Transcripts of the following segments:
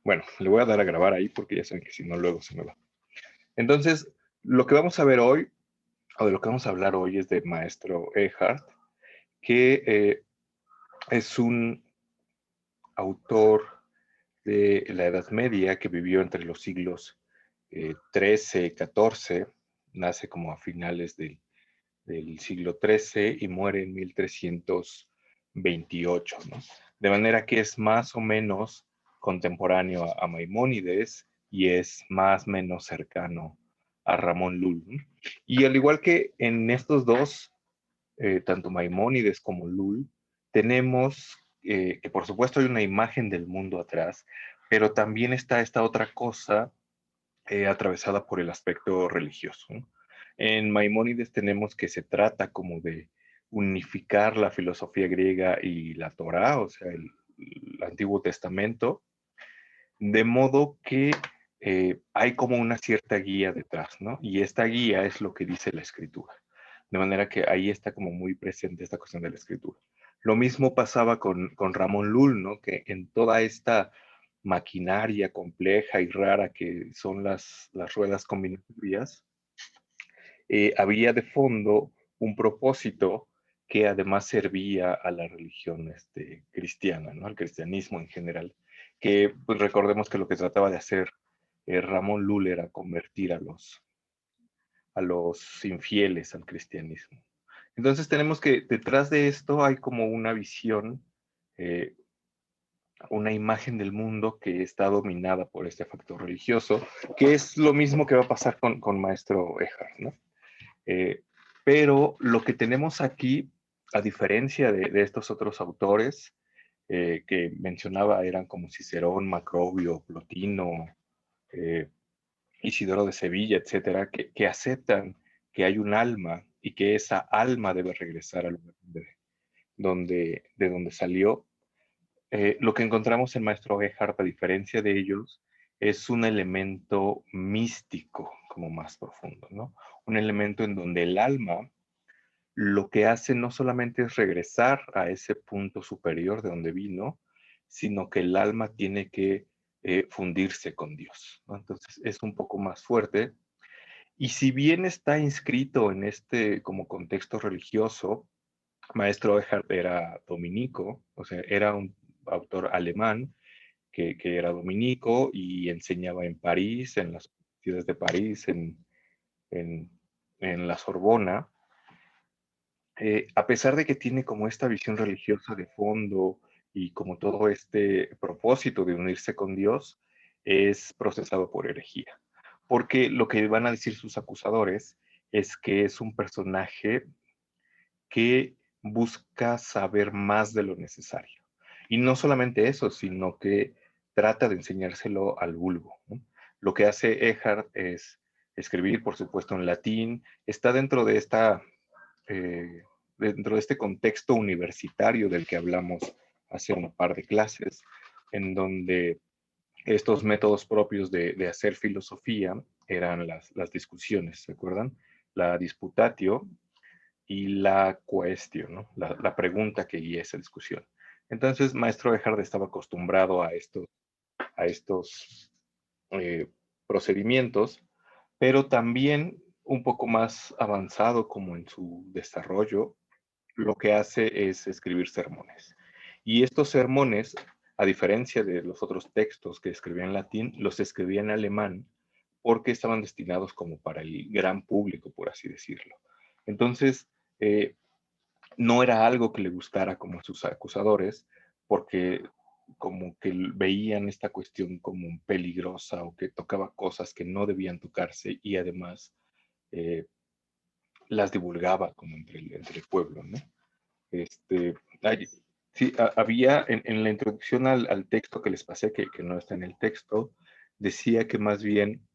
Bueno, le voy a dar a grabar ahí porque ya saben que si no, luego se me va. Entonces, lo que vamos a ver hoy, o de lo que vamos a hablar hoy, es de Maestro Eckhart, que es un autor de la Edad Media que vivió entre los siglos 13, 14, nace como a finales del siglo XIII y muere en 1328, ¿no? De manera que es más o menos contemporáneo a Maimónides y es más o menos cercano a Ramón Lull, ¿no? Y al igual que en estos dos, tanto Maimónides como Lull, tenemos que por supuesto hay una imagen del mundo atrás, pero también está esta otra cosa atravesada por el aspecto religioso, ¿no? En Maimónides tenemos que se trata como de unificar la filosofía griega y la Torá, o sea, el Antiguo Testamento, de modo que hay como una cierta guía detrás, ¿no? Y esta guía es lo que dice la escritura. De manera que ahí está como muy presente esta cuestión de la escritura. Lo mismo pasaba con Ramón Lull, ¿no? Que en toda esta maquinaria compleja y rara que son las ruedas combinatorias, había de fondo un propósito que además servía a la religión cristiana, ¿no? Al cristianismo en general, que pues recordemos que lo que trataba de hacer Ramón Lull era convertir a los infieles al cristianismo. Entonces tenemos que detrás de esto hay como una visión, eh, una imagen del mundo que está dominada por este factor religioso, que es lo mismo que va a pasar con Maestro Eckhart, ¿no? Eh, pero lo que tenemos aquí, a diferencia de estos otros autores que mencionaba, eran como Cicerón, Macrobio, Plotino, eh, Isidoro de Sevilla, etcétera, que aceptan que hay un alma y que esa alma debe regresar al lugar de donde salió. Lo que encontramos en Maestro Eckhart, a diferencia de ellos, es un elemento místico como más profundo, ¿no? Un elemento en donde el alma lo que hace no solamente es regresar a ese punto superior de donde vino, sino que el alma tiene que fundirse con Dios, ¿no? Entonces es un poco más fuerte. Y si bien está inscrito en este como contexto religioso, Maestro Eckhart era dominico, o sea, era un autor alemán que era dominico y enseñaba en París, en las ciudades de París, en, en la Sorbona. A pesar de que tiene como esta visión religiosa de fondo y como todo este propósito de unirse con Dios, es procesado por herejía. Porque lo que van a decir sus acusadores es que es un personaje que busca saber más de lo necesario. Y no solamente eso, sino que trata de enseñárselo al vulgo, ¿no? Lo que hace Eckhart es escribir, por supuesto, en latín, está eh, dentro de este contexto universitario del que hablamos hace un par de clases, en donde estos métodos propios de hacer filosofía eran las discusiones, ¿se acuerdan? La disputatio y la cuestión, ¿no? La pregunta que guía esa discusión. Entonces, Maestro Eckhart estaba acostumbrado a estos eh, procedimientos, pero también un poco más avanzado como en su desarrollo, lo que hace es escribir sermones. Y estos sermones, a diferencia de los otros textos que escribía en latín, los escribía en alemán porque estaban destinados como para el gran público, por así decirlo. Entonces, eh, no era algo que le gustara como a sus acusadores, porque como que veían esta cuestión como peligrosa o que tocaba cosas que no debían tocarse y además eh, las divulgaba como entre el pueblo, ¿no? Este, hay- sí, había en la introducción al texto que les pasé, que no está en el texto, decía que más bien,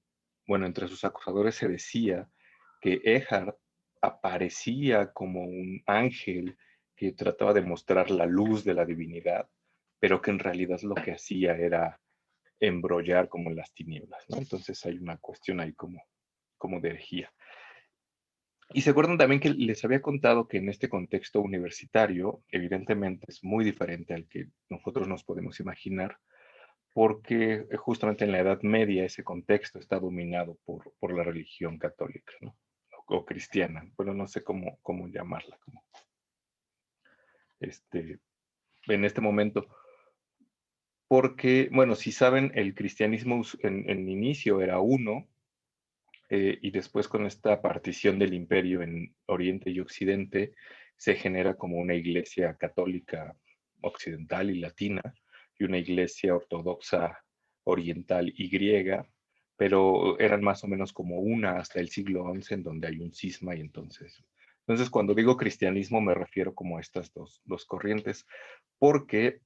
bueno, entre sus acusadores se decía que Eckhart aparecía como un ángel que trataba de mostrar la luz de la divinidad, pero que en realidad lo que hacía era embrollar como en las tinieblas, ¿no? Entonces hay una cuestión ahí como de herejía. Y se acuerdan también que les había contado que en este contexto universitario, evidentemente es muy diferente al que nosotros nos podemos imaginar, porque justamente en la Edad Media ese contexto está dominado por la religión católica, ¿no? O cristiana, bueno, no sé cómo llamarla, como, este, en este momento. Porque, bueno, si saben, el cristianismo en inicio era uno, y después con esta partición del imperio en Oriente y Occidente, se genera como una iglesia católica occidental y latina, y una iglesia ortodoxa oriental y griega, pero eran más o menos como una hasta el siglo XI, en donde hay un cisma, y entonces cuando digo cristianismo me refiero como a estas dos corrientes, porque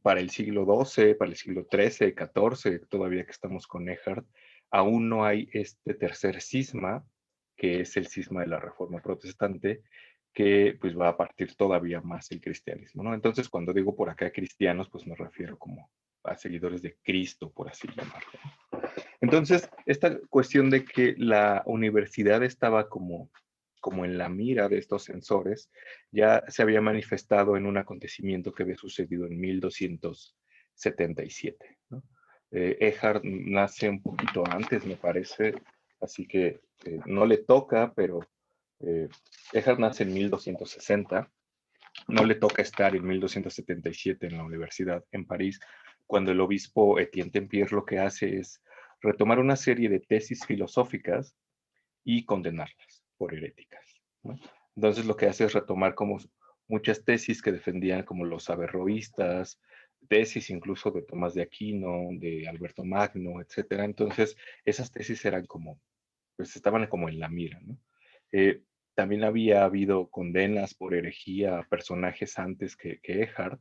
para el siglo XII, para el siglo XIII, XIV, todavía que estamos con Eckhart, aún no hay este tercer cisma, que es el cisma de la Reforma Protestante, que pues va a partir todavía más el cristianismo, ¿no? Entonces, cuando digo por acá cristianos, pues me refiero como a seguidores de Cristo, por así llamarlo. Entonces, esta cuestión de que la universidad estaba como en la mira de estos censores, ya se había manifestado en un acontecimiento que había sucedido en 1277, ¿no? Eckhart nace un poquito antes, me parece, así que no le toca, pero eh, Eckhart nace en 1260, no le toca estar en 1277 en la universidad en París, cuando el obispo Etienne Tempier lo que hace es retomar una serie de tesis filosóficas y condenarlas por heréticas, ¿no? Entonces lo que hace es retomar como muchas tesis que defendían como los averroístas, tesis incluso de Tomás de Aquino, de Alberto Magno, etcétera. Entonces esas tesis eran como, pues estaban como en la mira, ¿no? Eh, También había habido condenas por herejía a personajes antes que Eckhart,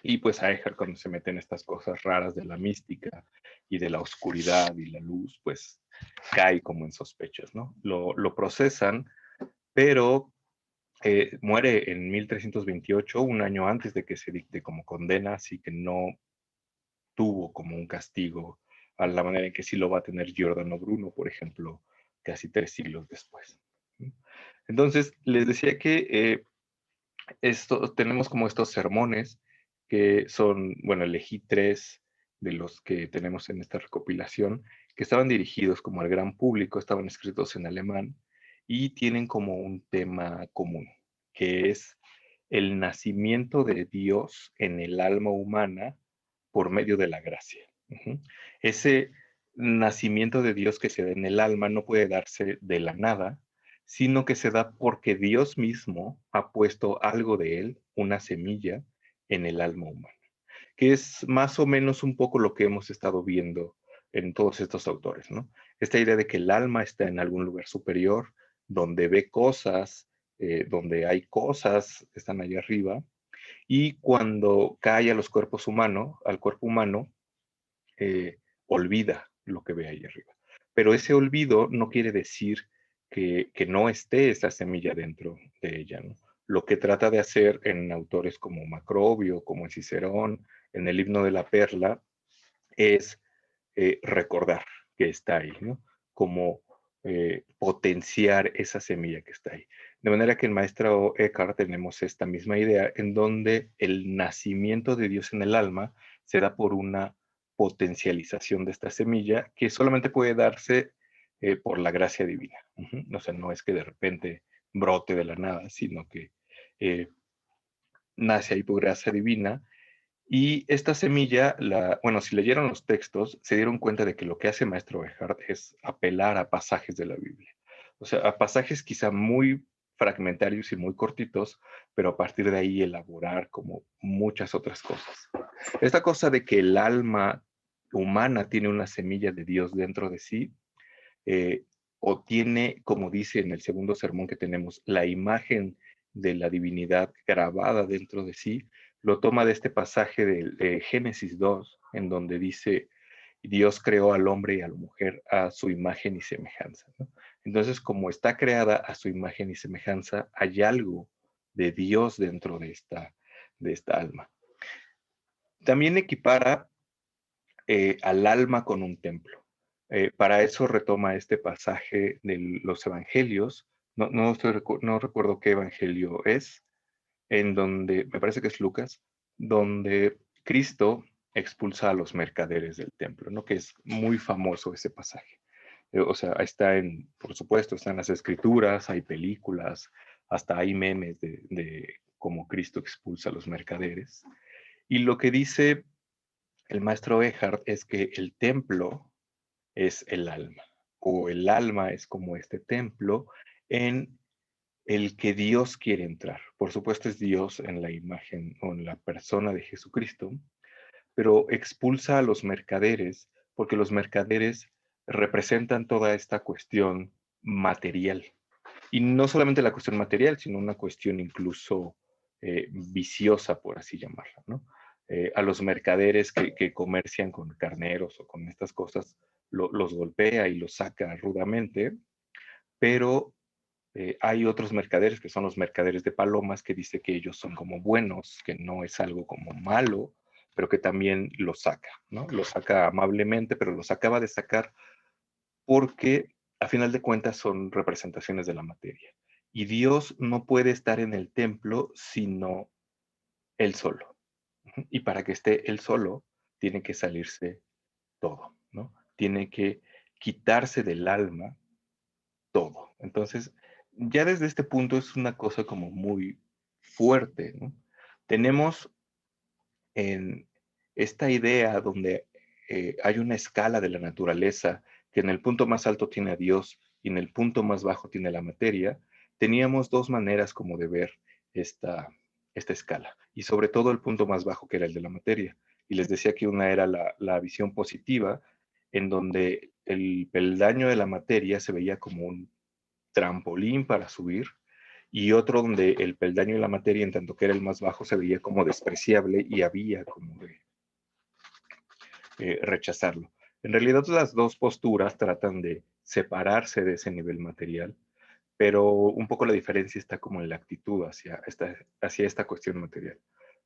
y pues a Eckhart cuando se meten estas cosas raras de la mística y de la oscuridad y la luz, pues cae como en sospechas, ¿no? Lo procesan, pero muere en 1328, un año antes de que se dicte como condena, así que no tuvo como un castigo a la manera en que sí lo va a tener Giordano Bruno, por ejemplo, casi 3 siglos después. Entonces, les decía que tenemos como estos sermones que son, bueno, elegí 3 de los que tenemos en esta recopilación, que estaban dirigidos como al gran público, estaban escritos en alemán y tienen como un tema común, que es el nacimiento de Dios en el alma humana por medio de la gracia. Ese nacimiento de Dios que se da en el alma no puede darse de la nada, sino que se da porque Dios mismo ha puesto algo de él, una semilla, en el alma humana, que es más o menos un poco lo que hemos estado viendo en todos estos autores, ¿no? Esta idea de que el alma está en algún lugar superior, donde ve cosas, donde hay cosas, están allá arriba, y cuando cae a los cuerpos humanos, al cuerpo humano, olvida lo que ve ahí arriba. Pero ese olvido no quiere decir que no esté esa semilla dentro de ella, ¿no? Lo que trata de hacer en autores como Macrobio, como Cicerón, en el Himno de la Perla, es recordar que está ahí, ¿no? Como potenciar esa semilla que está ahí. De manera que en Maestro Eckhart tenemos esta misma idea en donde el nacimiento de Dios en el alma se da por una potencialización de esta semilla que solamente puede darse por la gracia divina. O sea, no es que de repente brote de la nada, sino que eh, nace ahí por gracia divina, y esta semilla, bueno, si leyeron los textos, se dieron cuenta de que lo que hace Maestro Eckhart es apelar a pasajes de la Biblia. O sea, a pasajes quizá muy fragmentarios y muy cortitos, pero a partir de ahí elaborar como muchas otras cosas. Esta cosa de que el alma humana tiene una semilla de Dios dentro de sí, eh, o tiene, como dice en el segundo sermón que tenemos, la imagen de la divinidad grabada dentro de sí, lo toma de este pasaje de Génesis 2, en donde dice, Dios creó al hombre y a la mujer a su imagen y semejanza, ¿no? Entonces, como está creada a su imagen y semejanza, hay algo de Dios dentro de esta alma. También equipara al alma con un templo. Para eso retoma este pasaje de los evangelios, no recuerdo qué evangelio es, en donde, me parece que es Lucas, donde Cristo expulsa a los mercaderes del templo, ¿no? Que es muy famoso ese pasaje. O sea, está por supuesto, están las escrituras, hay películas, hasta hay memes de cómo Cristo expulsa a los mercaderes. Y lo que dice el maestro Eckhart es que el templo es el alma, o el alma es como este templo en el que Dios quiere entrar. Por supuesto es Dios en la imagen o en la persona de Jesucristo, pero expulsa a los mercaderes porque los mercaderes representan toda esta cuestión material. Y no solamente la cuestión material, sino una cuestión incluso viciosa, por así llamarla, ¿no? A los mercaderes que comercian con carneros o con estas cosas, los golpea y los saca rudamente, pero hay otros mercaderes que son los mercaderes de palomas que dice que ellos son como buenos, que no es algo como malo, pero que también los saca, ¿no? Los saca amablemente, pero los acaba de sacar porque a final de cuentas son representaciones de la materia. Y Dios no puede estar en el templo sino Él solo. Y para que esté Él solo, tiene que salirse todo, ¿no? Tiene que quitarse del alma todo. Entonces, ya desde este punto es una cosa como muy fuerte, ¿no? Tenemos en esta idea donde hay una escala de la naturaleza que en el punto más alto tiene a Dios y en el punto más bajo tiene la materia, teníamos dos maneras como de ver esta escala, y sobre todo el punto más bajo que era el de la materia. Y les decía que una era la visión positiva, en donde el peldaño de la materia se veía como un trampolín para subir, y otro donde el peldaño de la materia, en tanto que era el más bajo, se veía como despreciable y había como de rechazarlo. En realidad las dos posturas tratan de separarse de ese nivel material, pero un poco la diferencia está como en la actitud hacia esta cuestión material.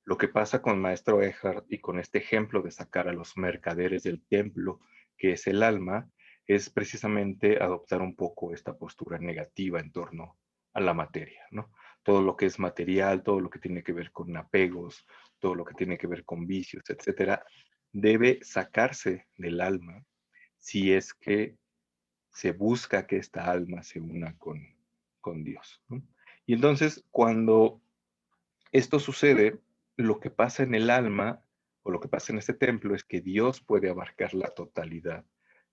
Lo que pasa con Maestro Eckhart y con este ejemplo de sacar a los mercaderes del templo, que es el alma, es precisamente adoptar un poco esta postura negativa en torno a la materia, ¿no? Todo lo que es material, todo lo que tiene que ver con apegos, todo lo que tiene que ver con vicios, etcétera, debe sacarse del alma si es que se busca que esta alma se una con Dios, ¿no? Y entonces, cuando esto sucede, lo que pasa en el alma o lo que pasa en ese templo es que Dios puede abarcar la totalidad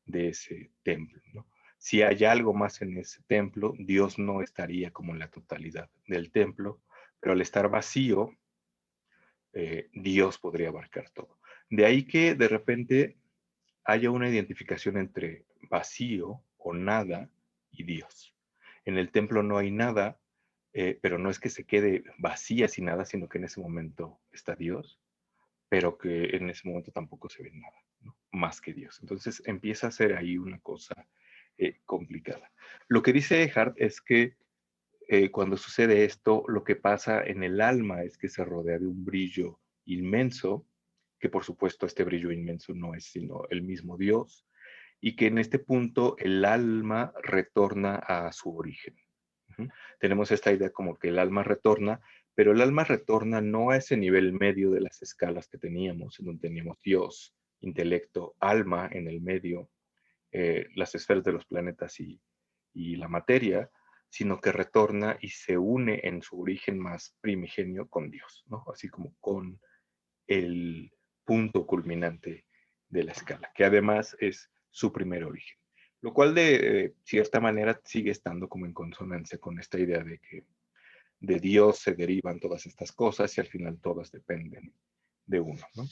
de ese templo, ¿no? Si hay algo más en ese templo, Dios no estaría como en la totalidad del templo, pero al estar vacío, Dios podría abarcar todo. De ahí que de repente haya una identificación entre vacío o nada y Dios. En el templo no hay nada, pero no es que se quede vacía sin nada, sino que en ese momento está Dios, pero que en ese momento tampoco se ve nada, ¿no? Más que Dios. Entonces empieza a ser ahí una cosa complicada. Lo que dice Eckhart es que cuando sucede esto, lo que pasa en el alma es que se rodea de un brillo inmenso, que por supuesto este brillo inmenso no es sino el mismo Dios, y que en este punto el alma retorna a su origen. Uh-huh. Tenemos esta idea como que el alma retorna, pero el alma retorna no a ese nivel medio de las escalas que teníamos, en donde teníamos Dios, intelecto, alma en el medio, las esferas de los planetas y la materia, sino que retorna y se une en su origen más primigenio con Dios, ¿no? Así como con el punto culminante de la escala, que además es su primer origen. Lo cual de cierta manera sigue estando como en consonancia con esta idea de que de Dios se derivan todas estas cosas y al final todas dependen de uno, ¿no?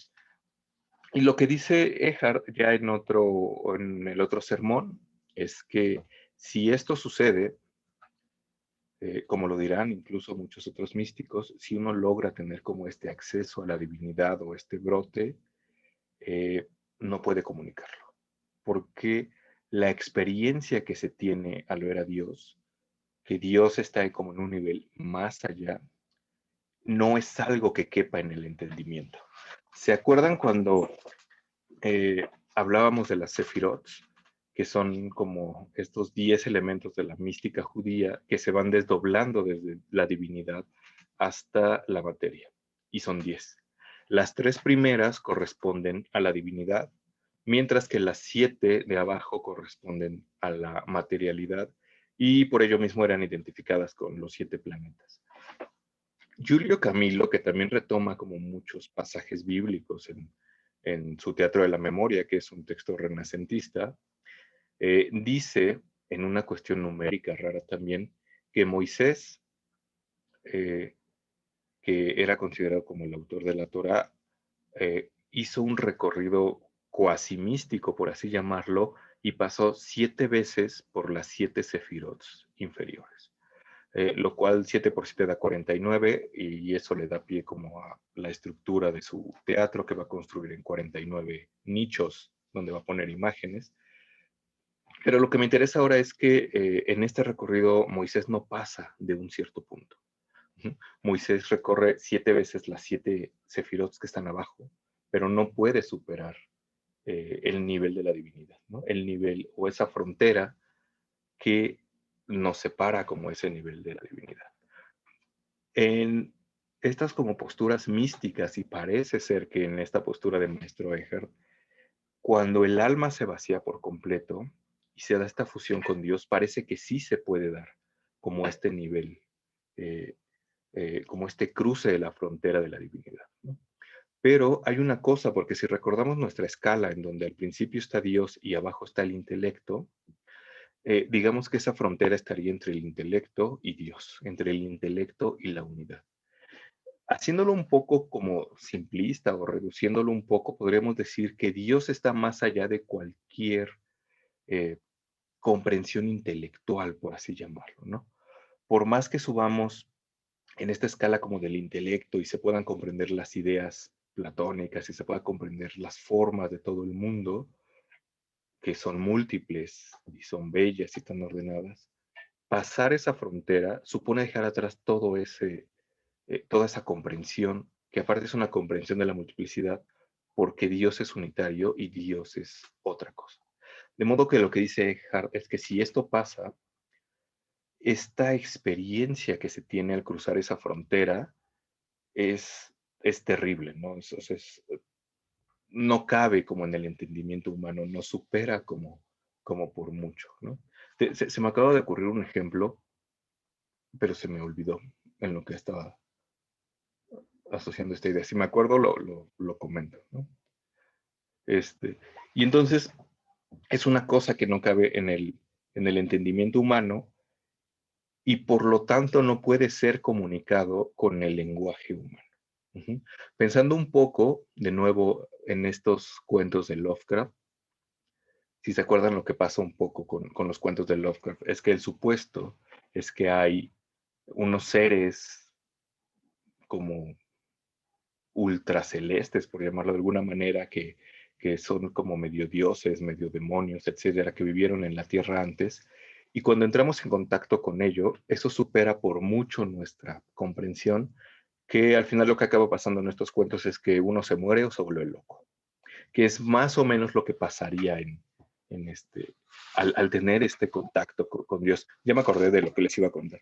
Y lo que dice Eckhart ya en el otro sermón es que si esto sucede, como lo dirán incluso muchos otros místicos, si uno logra tener como este acceso a la divinidad o este brote, no puede comunicarlo, porque la experiencia que se tiene al ver a Dios, que Dios está como en un nivel más allá, no es algo que quepa en el entendimiento. ¿Se acuerdan cuando hablábamos de las sefirot, que son como estos 10 elementos de la mística judía que se van desdoblando desde la divinidad hasta la materia? Y son 10. Las 3 primeras corresponden a la divinidad, mientras que las 7 de abajo corresponden a la materialidad y por ello mismo eran identificadas con los 7 planetas. Giulio Camillo, que también retoma como muchos pasajes bíblicos en su Teatro de la Memoria, que es un texto renacentista, dice, en una cuestión numérica rara también, que Moisés, eh, que era considerado como el autor de la Torá, hizo un recorrido cuasi místico, por así llamarlo, y pasó 7 veces por las 7 sefirots inferiores. Lo cual 7 por 7 da 49 y eso le da pie como a la estructura de su teatro que va a construir en 49 nichos donde va a poner imágenes. Pero lo que me interesa ahora es que en este recorrido Moisés no pasa de un cierto punto. Moisés recorre 7 veces las 7 sefirots que están abajo, pero no puede superar el nivel de la divinidad, ¿no? El nivel o esa frontera que nos separa como ese nivel de la divinidad. En estas como posturas místicas, y parece ser que en esta postura del maestro Eckhart, cuando el alma se vacía por completo y se da esta fusión con Dios, parece que sí se puede dar como este nivel, eh, como este cruce de la frontera de la divinidad, ¿no? Pero hay una cosa, porque si recordamos nuestra escala, en donde al principio está Dios y abajo está el intelecto, digamos que esa frontera estaría entre el intelecto y Dios, entre el intelecto y la unidad. Haciéndolo un poco como simplista o reduciéndolo un poco, podríamos decir que Dios está más allá de cualquier eh, comprensión intelectual, por así llamarlo, ¿no? Por más que subamos en esta escala como del intelecto y se puedan comprender las ideas platónicas y se pueda comprender las formas de todo el mundo, que son múltiples y son bellas y están ordenadas, pasar esa frontera supone dejar atrás todo toda esa comprensión, que aparte es una comprensión de la multiplicidad, porque Dios es unitario y Dios es otra cosa. De modo que lo que dice Eckhart es que si esto pasa, esta experiencia que se tiene al cruzar esa frontera es terrible, ¿no? No cabe como en el entendimiento humano, no supera como por mucho, ¿no? Se me acaba de ocurrir un ejemplo, pero se me olvidó en lo que estaba asociando esta idea. Si me acuerdo, lo comento, ¿no? Este, y entonces es una cosa que no cabe en el entendimiento humano y por lo tanto no puede ser comunicado con el lenguaje humano. Ujú. Pensando un poco, de nuevo, en estos cuentos de Lovecraft, si se acuerdan lo que pasa un poco con los cuentos de Lovecraft, es que el supuesto es que hay unos seres como ultracelestes, por llamarlo de alguna manera, que son como medio dioses, medio demonios, etcétera, que vivieron en la Tierra antes. Y cuando entramos en contacto con ello, eso supera por mucho nuestra comprensión, que al final lo que acaba pasando en estos cuentos es que uno se muere o se vuelve loco, que es más o menos lo que pasaría al tener este contacto con Dios. Ya me acordé de lo que les iba a contar,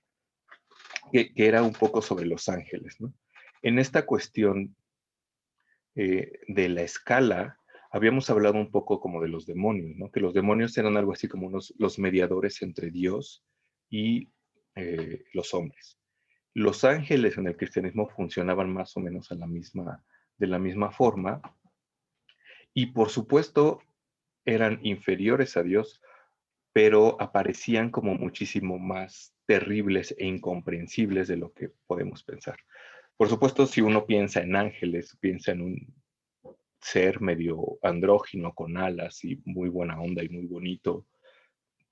que era un poco sobre los ángeles, ¿no? En esta cuestión de la escala, habíamos hablado un poco como de los demonios, ¿no? Que los demonios eran algo así como los mediadores entre Dios y los hombres. Los ángeles en el cristianismo funcionaban más o menos de la misma forma y por supuesto eran inferiores a Dios, pero aparecían como muchísimo más terribles e incomprensibles de lo que podemos pensar. Por supuesto, si uno piensa en ángeles, piensa en un ser medio andrógino con alas y muy buena onda y muy bonito.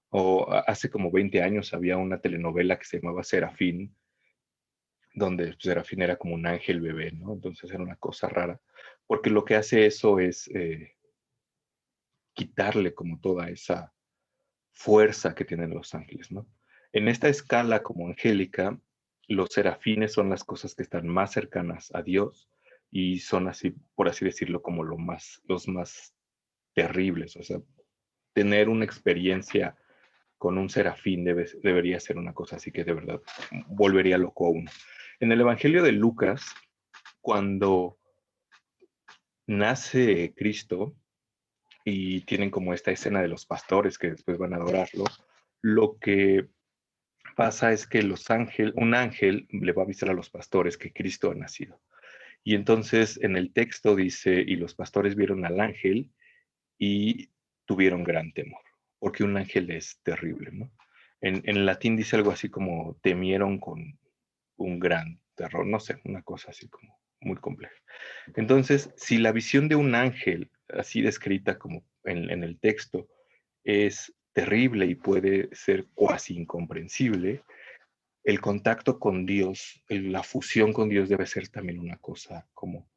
O hace como 20 años había una telenovela que se llamaba Serafín, donde Serafín era como un ángel bebé, ¿no? Entonces era una cosa rara, porque lo que hace eso es quitarle como toda esa fuerza que tienen los ángeles, ¿no? En esta escala como angélica, los serafines son las cosas que están más cercanas a Dios y son así, por así decirlo, como los más terribles. O sea, tener una experiencia con un serafín debería ser una cosa así que de verdad volvería loco a uno. En el Evangelio de Lucas, cuando nace Cristo y tienen como esta escena de los pastores que después van a adorarlo, lo que pasa es que un ángel le va a avisar a los pastores que Cristo ha nacido. Y entonces en el texto dice, y los pastores vieron al ángel y tuvieron gran temor, porque un ángel es terrible, ¿no? En latín dice algo así como temieron con un gran terror, no sé, una cosa así como muy compleja. Entonces, si la visión de un ángel, así descrita como en el texto, es terrible y puede ser cuasi incomprensible, el contacto con Dios, la fusión con Dios debe ser también una cosa como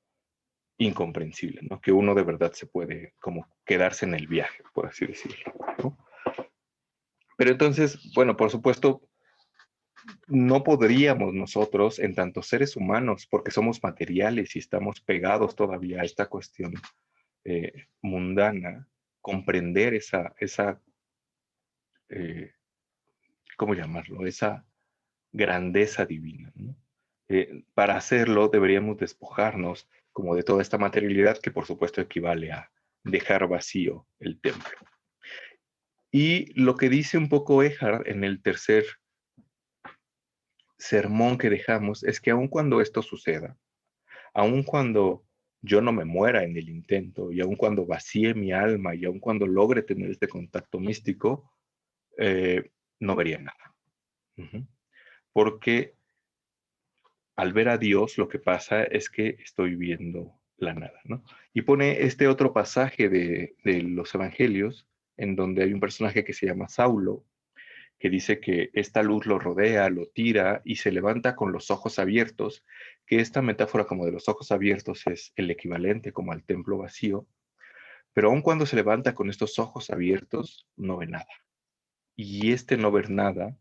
incomprensible, ¿no? Que uno de verdad se puede como quedarse en el viaje, por así decirlo, ¿no? Pero entonces, bueno, por supuesto, no podríamos nosotros, en tanto seres humanos, porque somos materiales y estamos pegados todavía a esta cuestión mundana, comprender esa ¿cómo llamarlo? Esa grandeza divina, ¿no? Para hacerlo deberíamos despojarnos como de toda esta materialidad que por supuesto equivale a dejar vacío el templo. Y lo que dice un poco Ehard en el tercer sermón que dejamos es que aun cuando esto suceda, aun cuando yo no me muera en el intento y aun cuando vacíe mi alma y aun cuando logre tener este contacto místico, no vería nada. Porque al ver a Dios lo que pasa es que estoy viendo la nada, ¿no? Y pone este otro pasaje de los evangelios en donde hay un personaje que se llama Saulo, que dice que esta luz lo rodea, lo tira y se levanta con los ojos abiertos, que esta metáfora como de los ojos abiertos es el equivalente como al templo vacío, pero aun cuando se levanta con estos ojos abiertos, no ve nada. Y este no ver nada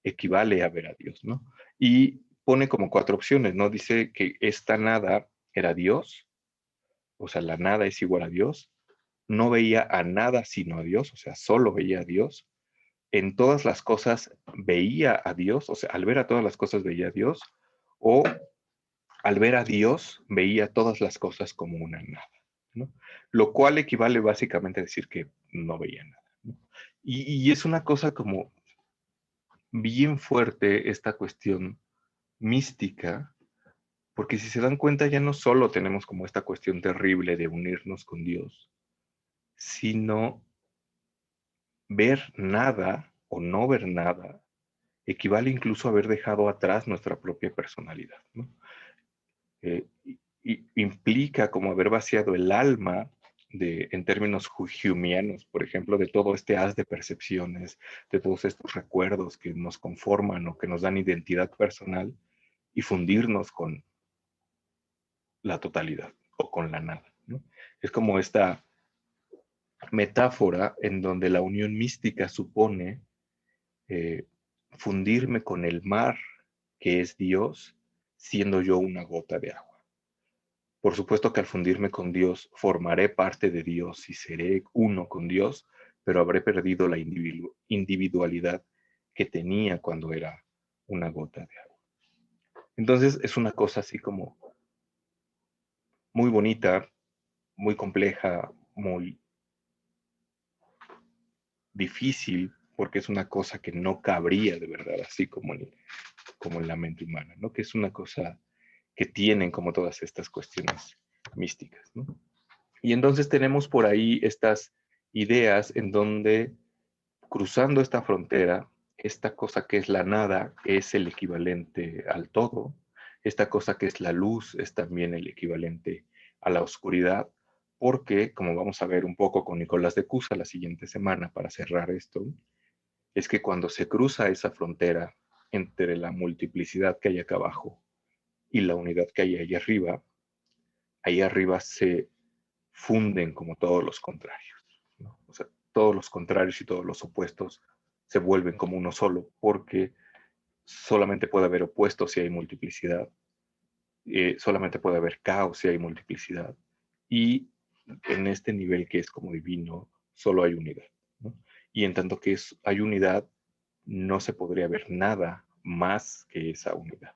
equivale a ver a Dios, ¿no? Y pone como cuatro opciones, ¿no? Dice que esta nada era Dios, o sea, la nada es igual a Dios, no veía a nada sino a Dios, o sea, solo veía a Dios, en todas las cosas veía a Dios, o sea, al ver a todas las cosas veía a Dios, o al ver a Dios veía todas las cosas como una nada, ¿no? Lo cual equivale básicamente a decir que no veía nada, ¿no? Y es una cosa como bien fuerte esta cuestión mística, porque si se dan cuenta ya no solo tenemos como esta cuestión terrible de unirnos con Dios, sino ver nada o no ver nada equivale incluso a haber dejado atrás nuestra propia personalidad, ¿no? Implica como haber vaciado el alma en términos humianos, por ejemplo, de todo este haz de percepciones, de todos estos recuerdos que nos conforman o que nos dan identidad personal y fundirnos con la totalidad o con la nada, ¿no? Es como esta metáfora en donde la unión mística supone eh, fundirme con el mar que es Dios, siendo yo una gota de agua. Por supuesto que al fundirme con Dios formaré parte de Dios y seré uno con Dios, pero habré perdido la individualidad que tenía cuando era una gota de agua. Entonces es una cosa así como muy bonita, muy compleja, muy difícil, porque es una cosa que no cabría de verdad, así como en la mente humana, ¿no? Que es una cosa que tienen como todas estas cuestiones místicas, ¿no? Y entonces tenemos por ahí estas ideas en donde cruzando esta frontera, esta cosa que es la nada es el equivalente al todo, esta cosa que es la luz es también el equivalente a la oscuridad, porque, como vamos a ver un poco con Nicolás de Cusa la siguiente semana para cerrar esto, es que cuando se cruza esa frontera entre la multiplicidad que hay acá abajo y la unidad que hay ahí arriba se funden como todos los contrarios, ¿no? O sea, todos los contrarios y todos los opuestos se vuelven como uno solo, porque solamente puede haber opuestos si hay multiplicidad, solamente puede haber caos si hay multiplicidad, y en este nivel que es como divino, solo hay unidad, ¿no? Y en tanto que hay unidad, no se podría ver nada más que esa unidad,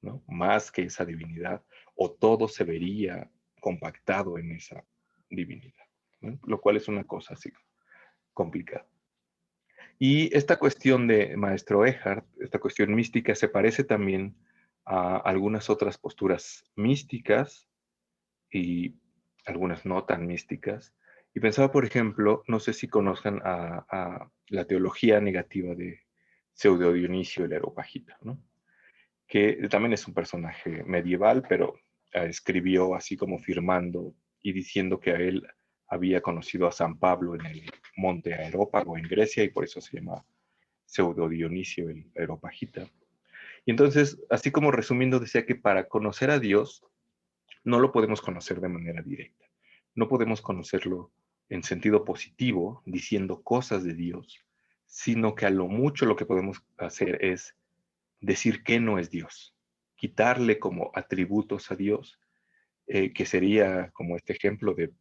¿no? Más que esa divinidad, o todo se vería compactado en esa divinidad, ¿no? Lo cual es una cosa así complicada. Y esta cuestión de Maestro Eckhart, esta cuestión mística, se parece también a algunas otras posturas místicas y algunas no tan místicas. Y pensaba, por ejemplo, no sé si conozcan a la teología negativa de Pseudo Dionisio el Areópagita, ¿no? Que también es un personaje medieval, pero escribió así como firmando y diciendo que a él había conocido a San Pablo en el monte Areópago en Grecia y por eso se llama Pseudo Dionisio el Areopagita. Y entonces, así como resumiendo, decía que para conocer a Dios no lo podemos conocer de manera directa. No podemos conocerlo en sentido positivo, diciendo cosas de Dios, sino que a lo mucho lo que podemos hacer es decir que no es Dios, quitarle como atributos a Dios, que sería como este ejemplo de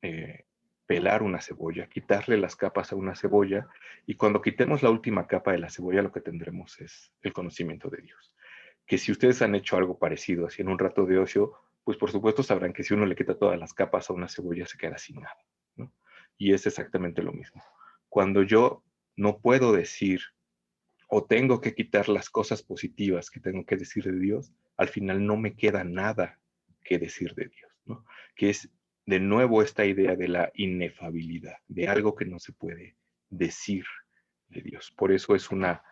eh, pelar una cebolla, quitarle las capas a una cebolla, y cuando quitemos la última capa de la cebolla, lo que tendremos es el conocimiento de Dios. Que si ustedes han hecho algo parecido, así en un rato de ocio, pues por supuesto sabrán que si uno le quita todas las capas a una cebolla, se queda sin nada, ¿no? Y es exactamente lo mismo. Cuando yo no puedo decir o tengo que quitar las cosas positivas que tengo que decir de Dios, al final no me queda nada que decir de Dios, ¿no? Que es de nuevo esta idea de la inefabilidad, de algo que no se puede decir de Dios. Por eso es una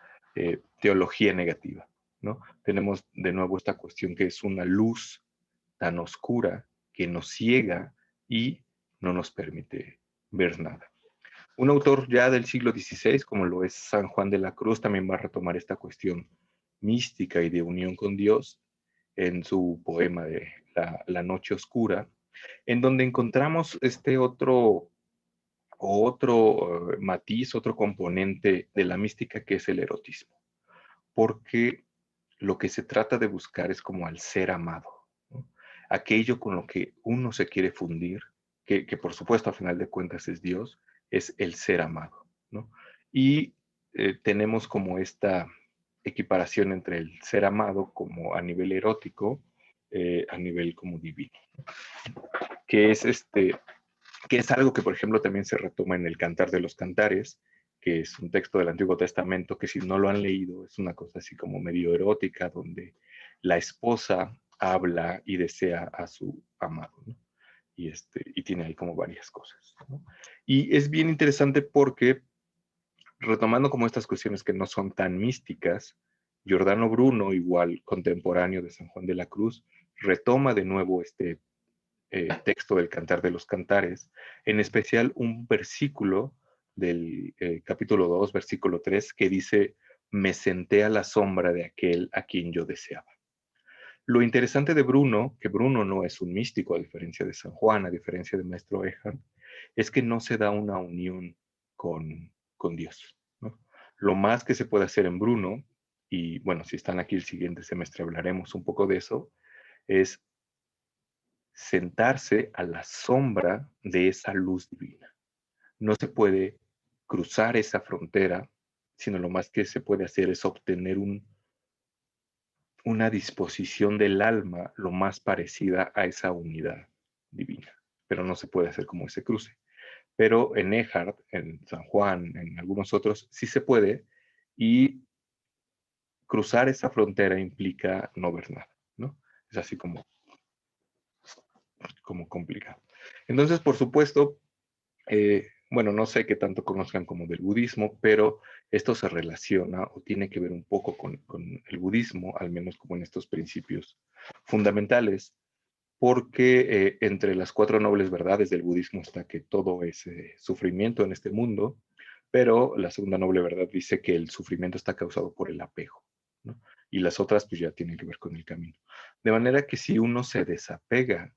teología negativa, ¿no? Tenemos de nuevo esta cuestión que es una luz tan oscura que nos ciega y no nos permite ver nada. Un autor ya del siglo XVI, como lo es San Juan de la Cruz, también va a retomar esta cuestión mística y de unión con Dios en su poema de La Noche Oscura, en donde encontramos este otro matiz, otro componente de la mística que es el erotismo, porque lo que se trata de buscar es como al ser amado, ¿no? Aquello con lo que uno se quiere fundir, que por supuesto a final de cuentas es Dios, es el ser amado, ¿no? Y tenemos como esta equiparación entre el ser amado como a nivel erótico, a nivel como divino, que es que es algo que, por ejemplo, también se retoma en el Cantar de los Cantares, que es un texto del Antiguo Testamento que si no lo han leído es una cosa así como medio erótica, donde la esposa habla y desea a su amado, ¿no? Y tiene ahí como varias cosas, ¿no? Y es bien interesante porque, retomando como estas cuestiones que no son tan místicas, Giordano Bruno, igual contemporáneo de San Juan de la Cruz, retoma de nuevo este texto del Cantar de los Cantares, en especial un versículo del capítulo 2, versículo 3, que dice, me senté a la sombra de aquel a quien yo deseaba. Lo interesante de Bruno, que Bruno no es un místico, a diferencia de San Juan, a diferencia de Maestro Eckhart, es que no se da una unión con Dios, ¿no? Lo más que se puede hacer en Bruno, y bueno, si están aquí el siguiente semestre hablaremos un poco de eso, es sentarse a la sombra de esa luz divina. No se puede cruzar esa frontera, sino lo más que se puede hacer es obtener una disposición del alma lo más parecida a esa unidad divina, pero no se puede hacer como ese cruce. Pero en Eckhart, en San Juan, en algunos otros, sí se puede, y cruzar esa frontera implica no ver nada, ¿no? Es así como complicado. Entonces, por supuesto, bueno, no sé qué tanto conozcan como del budismo, pero esto se relaciona o tiene que ver un poco con el budismo, al menos como en estos principios fundamentales, porque entre las cuatro nobles verdades del budismo está que todo es sufrimiento en este mundo, pero la segunda noble verdad dice que el sufrimiento está causado por el apego, ¿no? Y las otras pues ya tienen que ver con el camino. De manera que si uno se desapega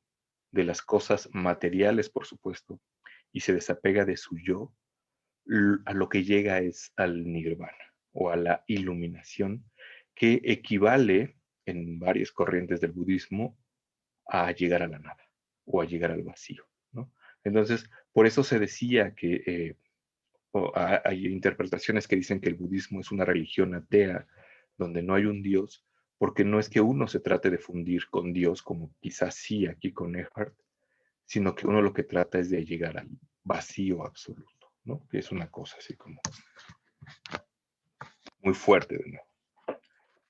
de las cosas materiales, por supuesto, y se desapega de su yo, a lo que llega es al nirvana o a la iluminación, que equivale en varias corrientes del budismo a llegar a la nada o a llegar al vacío, ¿no? Entonces, por eso se decía que hay interpretaciones que dicen que el budismo es una religión atea donde no hay un Dios, porque no es que uno se trate de fundir con Dios, como quizás sí aquí con Eckhart, sino que uno lo que trata es de llegar al vacío absoluto, ¿no? Que es una cosa así como muy fuerte de nuevo.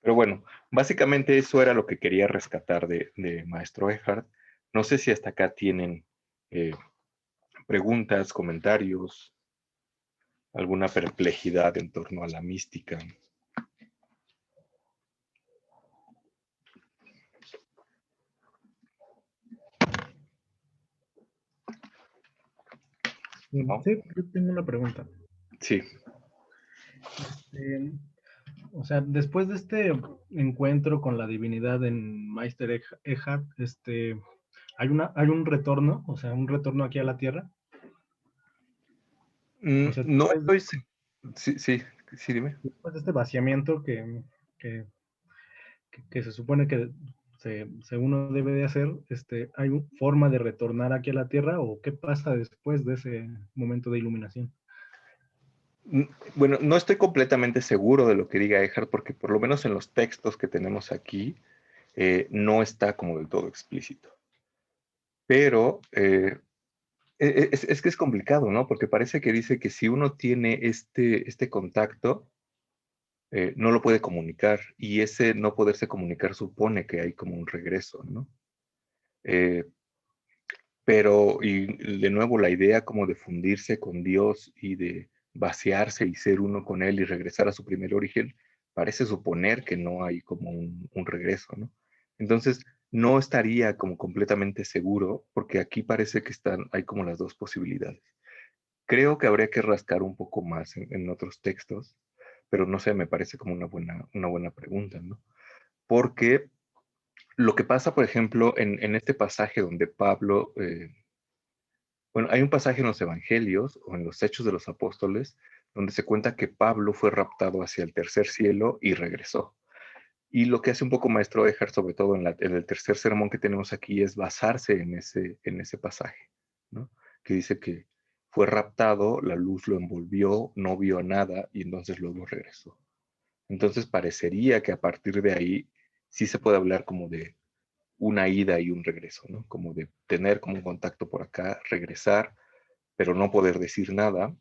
Pero bueno, básicamente eso era lo que quería rescatar de Maestro Eckhart. No sé si hasta acá tienen eh, preguntas, comentarios, alguna perplejidad en torno a la mística. ¿No? Sí, yo tengo una pregunta. Sí. Este, o sea, después de este encuentro con la divinidad en Meister Eckhart, hay un retorno, o sea, un retorno aquí a la Tierra. O sea, No estoy... Sí, sí, sí, dime. después de este vaciamiento que, que se supone que uno debe de hacer, ¿hay forma de retornar aquí a la Tierra o qué pasa después de ese momento de iluminación? Bueno, no estoy completamente seguro de lo que diga Eckhart, porque por lo menos en los textos que tenemos aquí, no está como del todo explícito. Pero es que es complicado, ¿no? Porque parece que dice que si uno tiene este contacto, no lo puede comunicar, y ese no poderse comunicar supone que hay como un regreso, ¿no? Eh, pero, y de nuevo, la idea como de fundirse con Dios y de vaciarse y ser uno con Él y regresar a su primer origen, parece suponer que no hay como un regreso, ¿no? Entonces, no estaría como completamente seguro, porque aquí parece que hay como las dos posibilidades. Creo que habría que rascar un poco más en otros textos, pero no sé, me parece como una buena pregunta, ¿no? Porque lo que pasa, por ejemplo, en este pasaje donde Pablo, bueno, hay un pasaje en los Evangelios o en los Hechos de los Apóstoles donde se cuenta que Pablo fue raptado hacia el tercer cielo y regresó. Y lo que hace un poco Maestro Eckhart, sobre todo en el tercer sermón que tenemos aquí, es basarse en ese pasaje, ¿no? Que dice que fue raptado, la luz lo envolvió, no vio nada y entonces luego regresó. Entonces parecería que a partir de ahí sí se puede hablar como de una ida y un regreso, ¿no? Como de tener como un contacto por acá, regresar, pero no poder decir nada.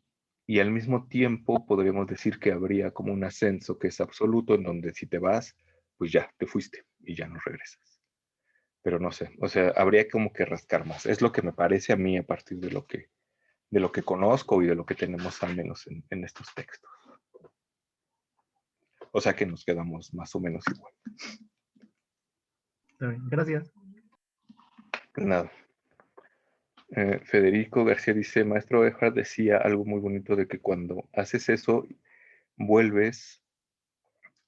Y al mismo tiempo podríamos decir que habría como un ascenso que es absoluto, en donde si te vas, pues ya, te fuiste y ya no regresas. Pero no sé, o sea, habría como que rascar más. Es lo que me parece a mí a partir de lo que conozco y de lo que tenemos al menos en estos textos. O sea que nos quedamos más o menos igual. Está bien, gracias. Nada. Federico García dice, Maestro Eckhart decía algo muy bonito de que cuando haces eso, vuelves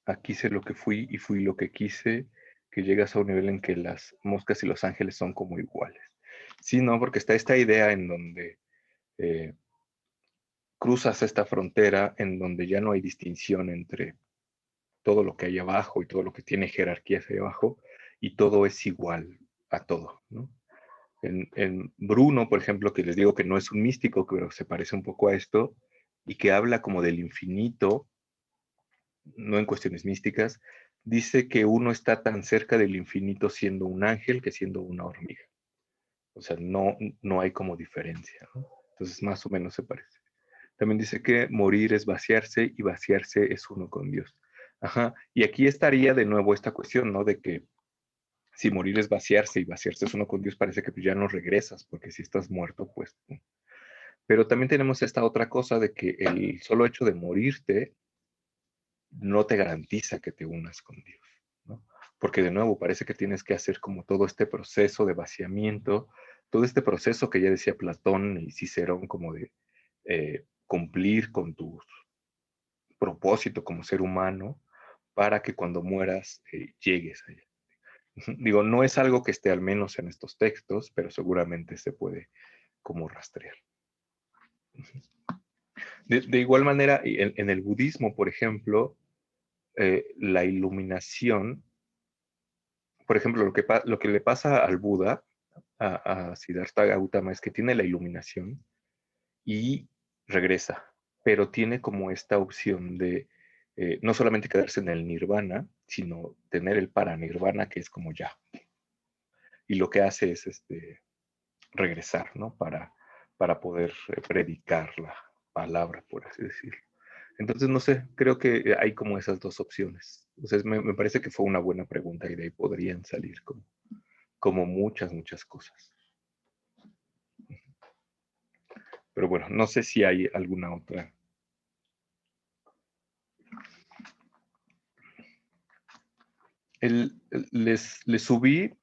a quise lo que fui y fui lo que quise, que llegas a un nivel en que las moscas y los ángeles son como iguales. Sí, no, porque está esta idea en donde eh, cruzas esta frontera en donde ya no hay distinción entre todo lo que hay abajo y todo lo que tiene jerarquías ahí abajo, y todo es igual a todo, ¿no? En Bruno, por ejemplo, que les digo que no es un místico, pero se parece un poco a esto, y que habla como del infinito, no en cuestiones místicas, dice que uno está tan cerca del infinito siendo un ángel que siendo una hormiga. O sea, no hay como diferencia, ¿no? Entonces, más o menos se parece. También dice que morir es vaciarse y vaciarse es uno con Dios. Ajá. Y aquí estaría de nuevo esta cuestión, ¿no? De que si morir es vaciarse y vaciarse es uno con Dios, parece que pues ya no regresas, porque si estás muerto, pues. Pero también tenemos esta otra cosa de que el solo hecho de morirte no te garantiza que te unas con Dios, ¿no? Porque de nuevo parece que tienes que hacer como todo este proceso de vaciamiento, todo este proceso que ya decía Platón y Cicerón, como de cumplir con tu propósito como ser humano para que cuando mueras llegues allá. Digo, no es algo que esté al menos en estos textos, pero seguramente se puede como rastrear. De igual manera, en el budismo, por ejemplo, la iluminación, por ejemplo, lo que le pasa al Buda, a Siddhartha Gautama, es que tiene la iluminación y regresa, pero tiene como esta opción de no solamente quedarse en el nirvana, sino tener el paranirvana, que es como ya. Y lo que hace es regresar, ¿no? Para poder predicar la palabra, por así decirlo. Entonces, no sé, creo que hay como esas dos opciones. Entonces, me parece que fue una buena pregunta y de ahí podrían salir como muchas, muchas cosas. Pero bueno, no sé si hay alguna otra. Les subí,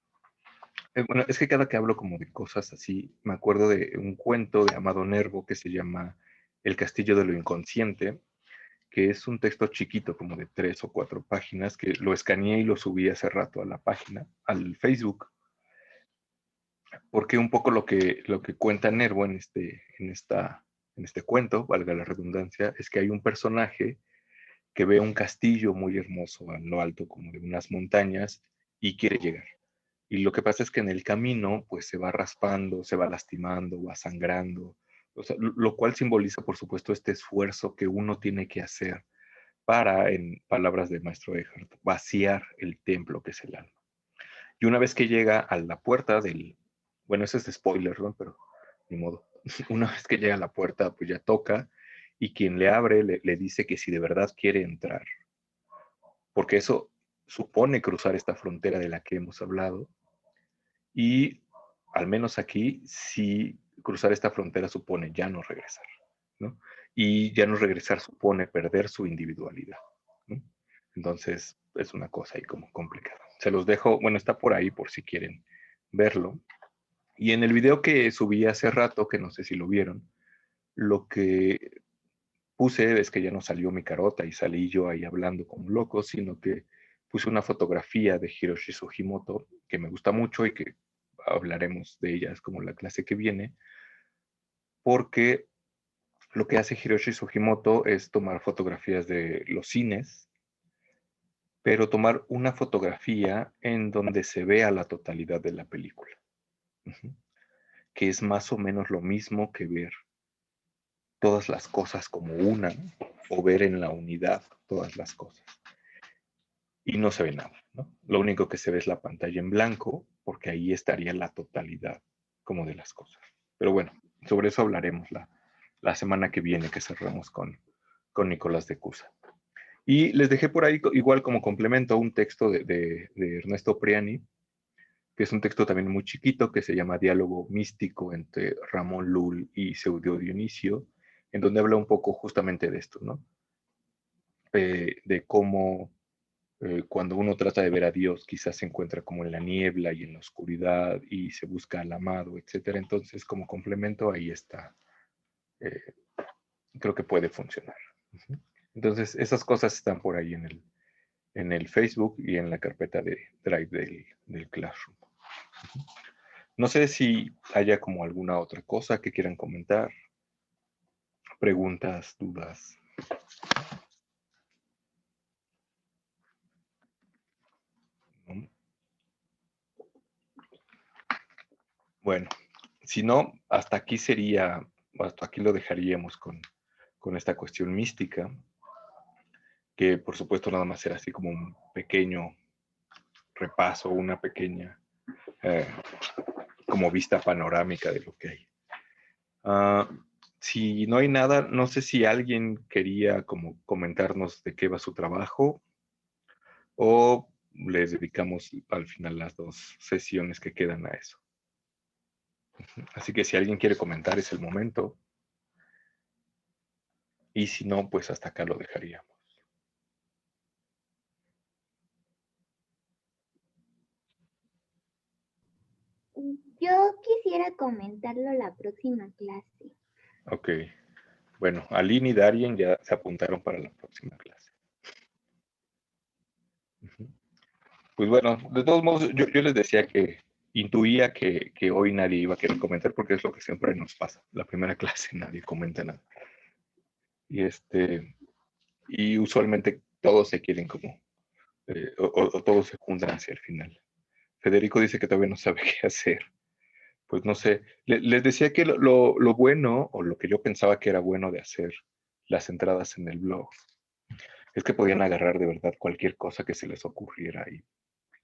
bueno, es que cada que hablo como de cosas así, me acuerdo de un cuento de Amado Nervo que se llama El Castillo de lo Inconsciente, que es un texto chiquito, como de 3 o 4 páginas, que lo escaneé y lo subí hace rato a la página, al Facebook, porque un poco lo que cuenta Nervo en este cuento, valga la redundancia, es que hay un personaje que ve un castillo muy hermoso a lo alto como de unas montañas y quiere llegar. Y lo que pasa es que en el camino pues se va raspando, se va lastimando, va sangrando, o sea, lo cual simboliza por supuesto este esfuerzo que uno tiene que hacer para, en palabras del maestro Eckhart, vaciar el templo que es el alma. Y una vez que llega a la puerta bueno, ese es de spoiler, ¿no? Pero ni modo. Una vez que llega a la puerta, pues ya toca y quien le abre le dice que si de verdad quiere entrar, porque eso supone cruzar esta frontera de la que hemos hablado y al menos aquí, si cruzar esta frontera supone ya no regresar, ¿no? Y ya no regresar supone perder su individualidad, ¿no? Entonces, es una cosa ahí como complicada. Se los dejo, bueno, está por ahí por si quieren verlo. Y en el video que subí hace rato, que no sé si lo vieron, lo que puse es que ya no salió mi carota y salí yo ahí hablando como loco, sino que puse una fotografía de Hiroshi Sugimoto que me gusta mucho y que hablaremos de ella, es como la clase que viene, porque lo que hace Hiroshi Sugimoto es tomar fotografías de los cines, pero tomar una fotografía en donde se vea la totalidad de la película, que es más o menos lo mismo que ver todas las cosas como una o ver en la unidad todas las cosas. Y no se ve nada, ¿no? Lo único que se ve es la pantalla en blanco, porque ahí estaría la totalidad como de las cosas. Pero bueno, sobre eso hablaremos la semana que viene que cerramos con Nicolás de Cusa. Y les dejé por ahí igual como complemento un texto de Ernesto Priani, que es un texto también muy chiquito que se llama Diálogo místico entre Ramón Lull y Pseudo Dionisio, en donde habla un poco justamente de esto, ¿no? De cómo cuando uno trata de ver a Dios, quizás se encuentra como en la niebla y en la oscuridad y se busca al amado, etcétera. Entonces, como complemento, ahí está. Eh, creo que puede funcionar. Entonces, esas cosas están por ahí en el Facebook y en la carpeta de Drive del Classroom. No sé si haya como alguna otra cosa que quieran comentar, preguntas, dudas. ¿No? Bueno, si no, hasta aquí lo dejaríamos con esta cuestión mística, que por supuesto nada más era así como un pequeño repaso, una pequeña eh, como vista panorámica de lo que hay. Si no hay nada, no sé si alguien quería como comentarnos de qué va su trabajo o les dedicamos al final las 2 sesiones que quedan a eso. Así que si alguien quiere comentar es el momento y si no, pues hasta acá lo dejaríamos. Yo quisiera comentarlo la próxima clase. Ok, bueno, Aline y Darien ya se apuntaron para la próxima clase. Pues bueno, de todos modos, yo les decía que intuía que hoy nadie iba a querer comentar porque es lo que siempre nos pasa. La primera clase nadie comenta nada. Y usualmente todos se quieren como, o todos se juntan hacia el final. Federico dice que todavía no sabe qué hacer. Pues no sé, les decía que lo bueno, o lo que yo pensaba que era bueno de hacer las entradas en el blog, es que podían agarrar de verdad cualquier cosa que se les ocurriera y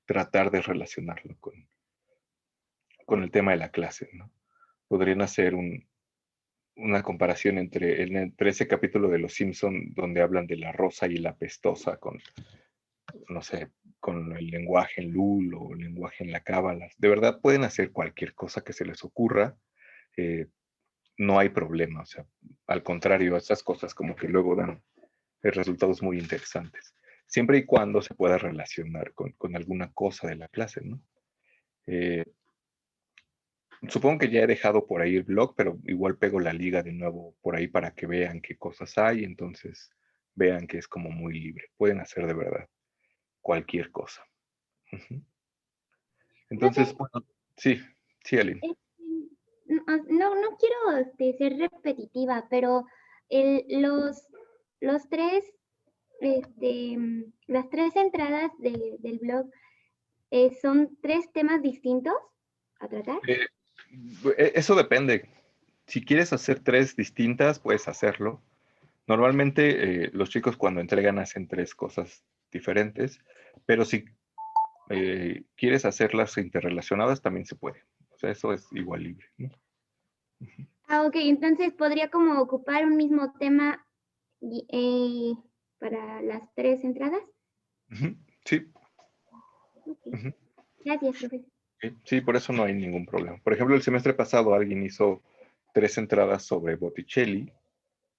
tratar de relacionarlo con el tema de la clase, ¿no? Podrían hacer una comparación entre ese capítulo de Los Simpson donde hablan de la rosa y la pestosa con, no sé, con el lenguaje en Lul o el lenguaje en la cábala. De verdad pueden hacer cualquier cosa que se les ocurra. eh, no hay problema, o sea, al contrario, esas cosas como que luego dan resultados muy interesantes, siempre y cuando se pueda relacionar con alguna cosa de la clase, ¿no? Eh, Supongo que ya he dejado por ahí el blog, pero igual pego la liga de nuevo por ahí para que vean qué cosas hay, entonces vean que es como muy libre, pueden hacer de verdad cualquier cosa. Ujú. Entonces, Profe, bueno, sí, sí, Aline. no quiero ser repetitiva, pero los tres, las tres entradas del blog son tres temas distintos a tratar. Eh, Eso depende. Si quieres hacer tres distintas, puedes hacerlo. Normalmente los chicos cuando entregan hacen tres cosas diferentes, pero si quieres hacerlas interrelacionadas, también se puede. O sea, eso es igual libre, ¿no? Ah, ok, entonces podría como ocupar un mismo tema para las tres entradas. Ujú, sí, Ok, ujú, gracias, profesor. sí, sí, por eso no hay ningún problema. Por ejemplo, el semestre pasado alguien hizo tres entradas sobre Botticelli,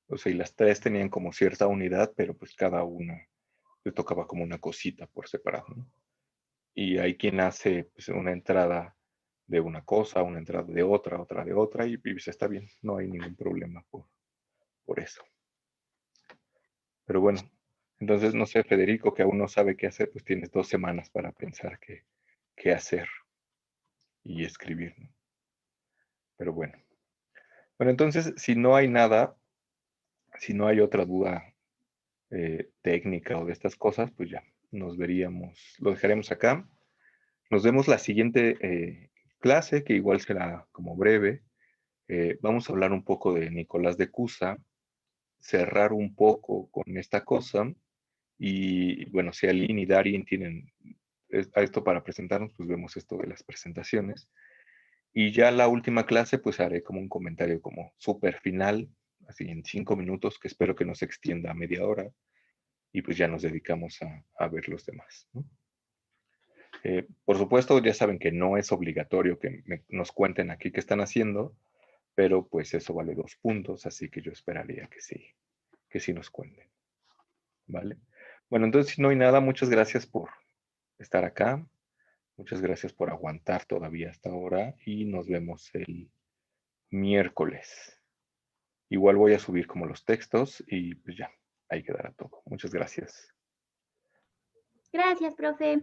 o sea, y las tres tenían como cierta unidad, pero pues cada una le tocaba como una cosita por separado, ¿no? Y hay quien hace pues, una entrada de una cosa, una entrada de otra de otra, y pues, está bien, no hay ningún problema por eso. Pero bueno, entonces no sé, Federico, que aún no sabe qué hacer, pues tienes 2 semanas para pensar qué hacer y escribir, ¿no? Pero bueno. Bueno, entonces, si no hay nada, si no hay otra duda técnica o de estas cosas, pues ya, nos veríamos, lo dejaremos acá. Nos vemos la siguiente clase, que igual será como breve. Vamos a hablar un poco de Nicolás de Cusa, cerrar un poco con esta cosa y bueno, si Aline y Darien tienen a esto para presentarnos, pues vemos esto de las presentaciones. Y ya la última clase, pues haré como un comentario como súper final, así en 5 minutos, que espero que no se extienda a media hora, y pues ya nos dedicamos a ver los demás, ¿no? Por supuesto, ya saben que no es obligatorio que nos cuenten aquí qué están haciendo, pero pues eso vale 2 puntos, así que yo esperaría que sí nos cuenten, ¿vale? Bueno, entonces si no hay nada, muchas gracias por estar acá, muchas gracias por aguantar todavía hasta ahora y nos vemos el miércoles. Igual voy a subir como los textos y pues ya, ahí quedará todo. Muchas gracias. Gracias, profe.